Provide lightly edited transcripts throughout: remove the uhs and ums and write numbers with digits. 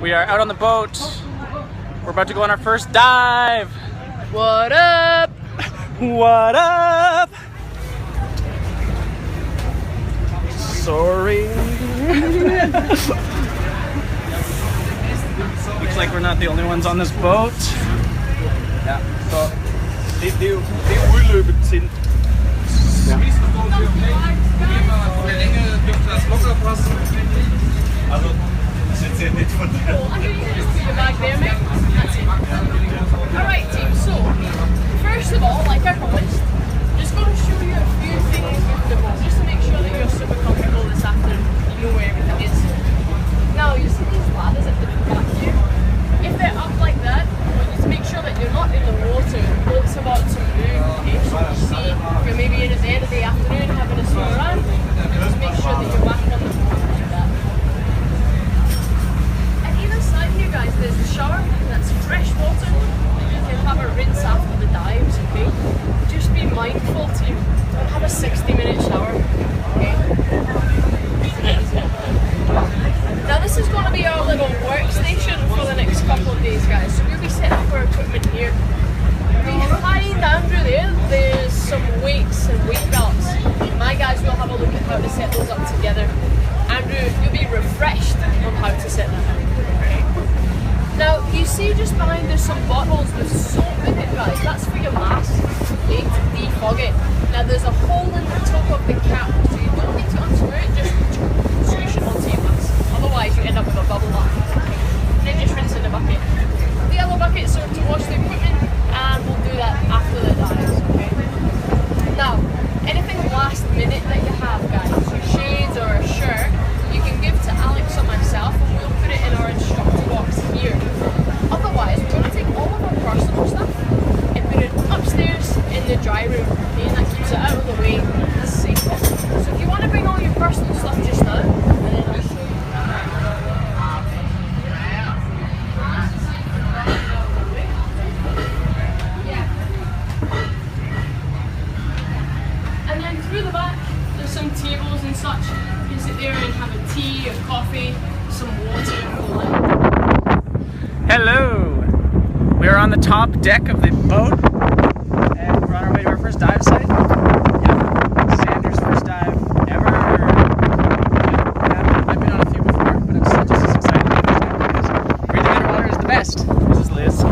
We are out on the boat. We're about to go on our first dive. What up? What up? Sorry. Looks like we're not the only ones on this boat. Ja, så det er jo udløbet til. Ja. Alright team, so first of all, like I promised, just going to show you a few things with the boat, just to make sure that you're super comfortable this afternoon, you know where everything is. Now you see these ladders at the back here? If they're up like that, you need to make sure that you're not in the water. The boat's about to move, okay? So you see, you're maybe in at the end of the afternoon having a swim around, just make sure that you're back on the boat like that. At either side here guys, there's a shower that's fresh water. You can have a rinse after the dives, okay? Just be mindful team, don't have a 60-minute shower, okay? Now this is going to be our little workstation for the next couple of days guys, so we'll be setting up our equipment here. Behind Andrew there's some weights and weight belts. My guys will have a look at how to set those up together. Andrew, you'll be refreshed on how to set that up. Okay? Now you see just behind there's some bottles with soap in it guys, that's for your mask, okay, to defog it. Now there's a hole in the top of the cap, so you don't need to unscrew it, just squish it onto your mask. Otherwise you end up with a bubble bath. And then just rinse in the bucket. The other buckets are to wash the equipment, and we'll do that after the dives, okay? Now, anything last minute that you have guys, your shades or a shirt, you can give to Alex or myself and we'll put it in our instructor box here. Otherwise, we're going to take all of our personal stuff and put it upstairs in the dry room, okay? And that keeps it out of the way, that's safer. So if you want to bring all your personal stuff just now, and then I'll show you. And then through the back, there's some tables and such. You can sit there and have a tea, a coffee, some water if you like. Hello. We are on the top deck of the boat and we're on our way to our first dive site. Yeah. Sanders' first dive ever. I've been on a few before, but I'm still just as excited to be first dive because breathing underwater is the best. This is Liz.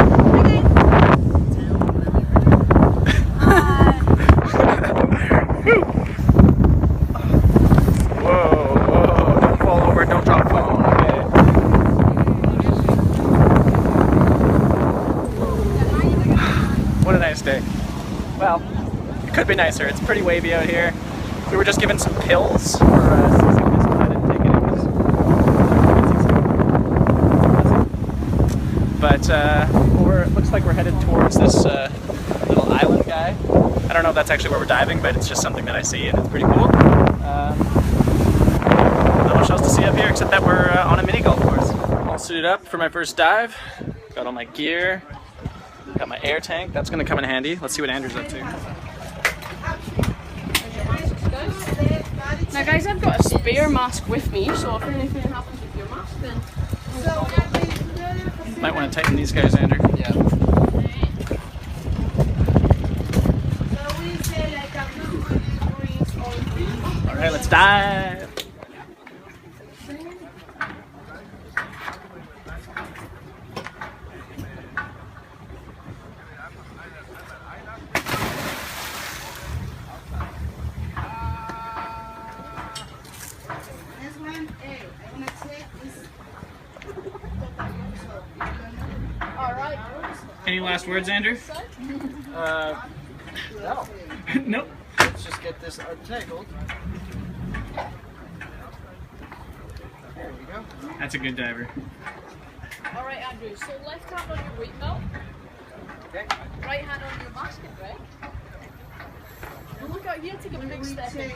Whoa, don't fall over, don't drop phone, okay. What a nice day. Well, it could be nicer. It's pretty wavy out here. We were just given some pills for seasickness, but I didn't take any because it looks like we're headed towards this little island guy. I don't know if that's actually where we're diving, but it's just something that I see and it's pretty cool. Not much else to see up here except that we're on a mini golf course. All suited up for my first dive. Got all my gear. Got my air tank, that's gonna come in handy. Let's see what Andrew's up to. Now guys, I've got a spare mask with me, so if anything happens with your mask then... Might want to tighten these guys, Andrew. Ja. Alright, let's dive! Alright. Any last words, Andrew? No. Nope. Let's just get this untangled. There we go. That's a good diver. Alright Andrew, so left hand on your weight belt, Okay. right hand on your basket, right? Well, look out here, take a big step in.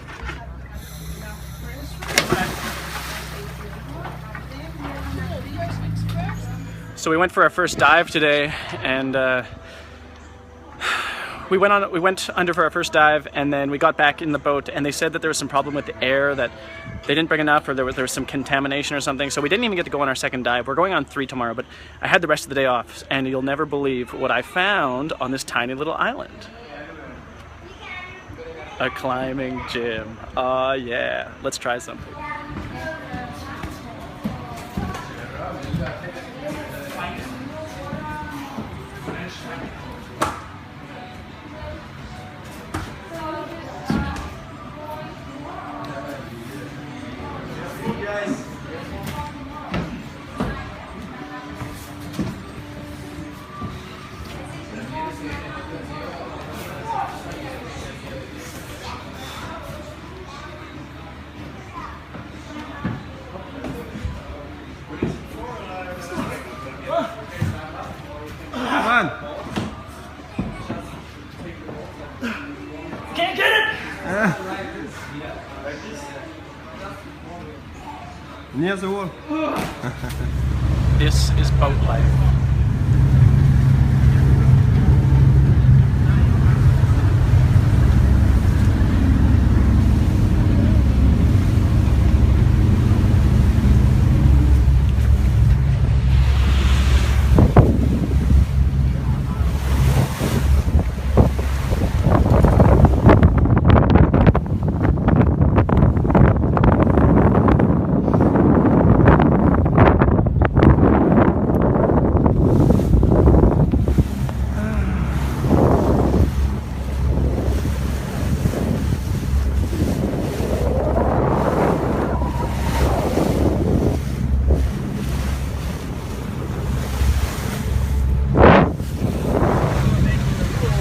So we went for our first dive today and we went under for our first dive, and then we got back in the boat, and they said that there was some problem with the air, that they didn't bring enough, or there was some contamination or something, so we didn't even get to go on our second dive. We're going on 3 tomorrow, but I had the rest of the day off, and you'll never believe what I found on this tiny little island. A climbing gym. Oh yeah, let's try something. Can't get it! This is boat life.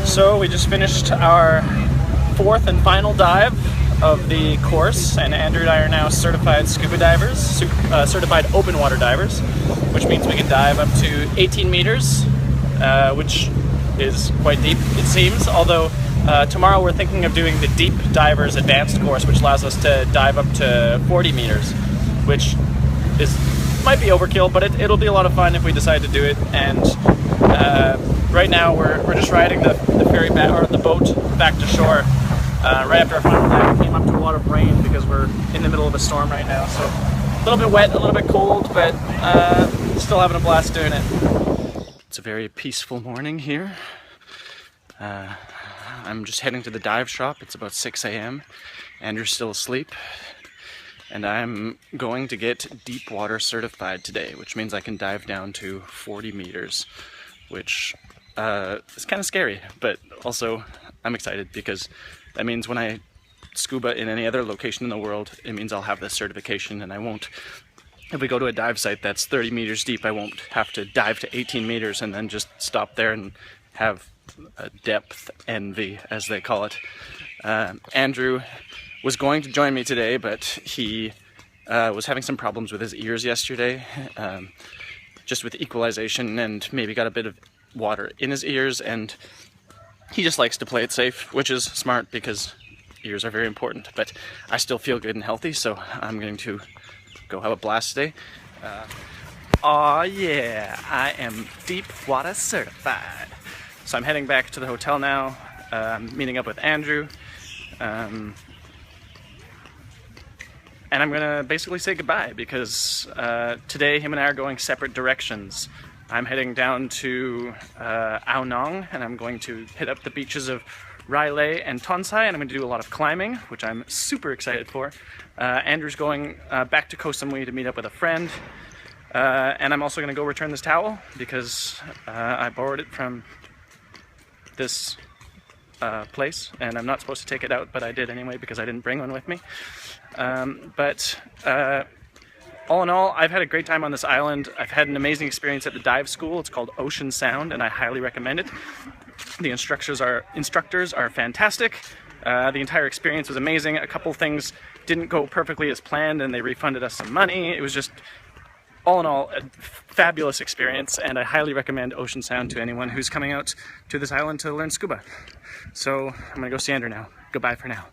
So we just finished our 4th and final dive of the course, and Andrew and I are now certified scuba divers, certified open water divers, which means we can dive up to 18 meters, which is quite deep, it seems, although tomorrow we're thinking of doing the deep divers advanced course, which allows us to dive up to 40 meters, which might be overkill, but it'll be a lot of fun if we decide to do it. And right now we're just riding the ferry back, or the boat back to shore. Right after our final dive, we came up to a lot of rain because we're in the middle of a storm right now. So a little bit wet, a little bit cold, but still having a blast doing it. It's a very peaceful morning here. I'm just heading to the dive shop. It's about 6 a.m. Andrew's still asleep. And I'm going to get deep water certified today, which means I can dive down to 40 meters, which is kind of scary, but also I'm excited because that means when I scuba in any other location in the world, it means I'll have this certification, and I won't, if we go to a dive site that's 30 meters deep, I won't have to dive to 18 meters and then just stop there and have a depth envy, as they call it. Andrew was going to join me today, but he was having some problems with his ears yesterday, just with equalization, and maybe got a bit of water in his ears, and he just likes to play it safe, which is smart because ears are very important. But I still feel good and healthy, so I'm going to go have a blast today. Aw yeah, I am deep water certified. So I'm heading back to the hotel now, meeting up with Andrew. And I'm gonna basically say goodbye because today him and I are going separate directions. I'm heading down to Ao Nong, and I'm going to hit up the beaches of Railay and Tonsai, and I'm going to do a lot of climbing, which I'm super excited for. Andrew's going back to Koh Samui to meet up with a friend, and I'm also going to go return this towel because I borrowed it from this place, and I'm not supposed to take it out, but I did anyway because I didn't bring one with me. All in all, I've had a great time on this island. I've had an amazing experience at the dive school. It's called Ocean Sound, and I highly recommend it. The instructors are fantastic. The entire experience was amazing. A couple things didn't go perfectly as planned, and they refunded us some money. It was just, all in all, a fabulous experience, and I highly recommend Ocean Sound to anyone who's coming out to this island to learn scuba. So I'm gonna go see Andrew now. Goodbye for now.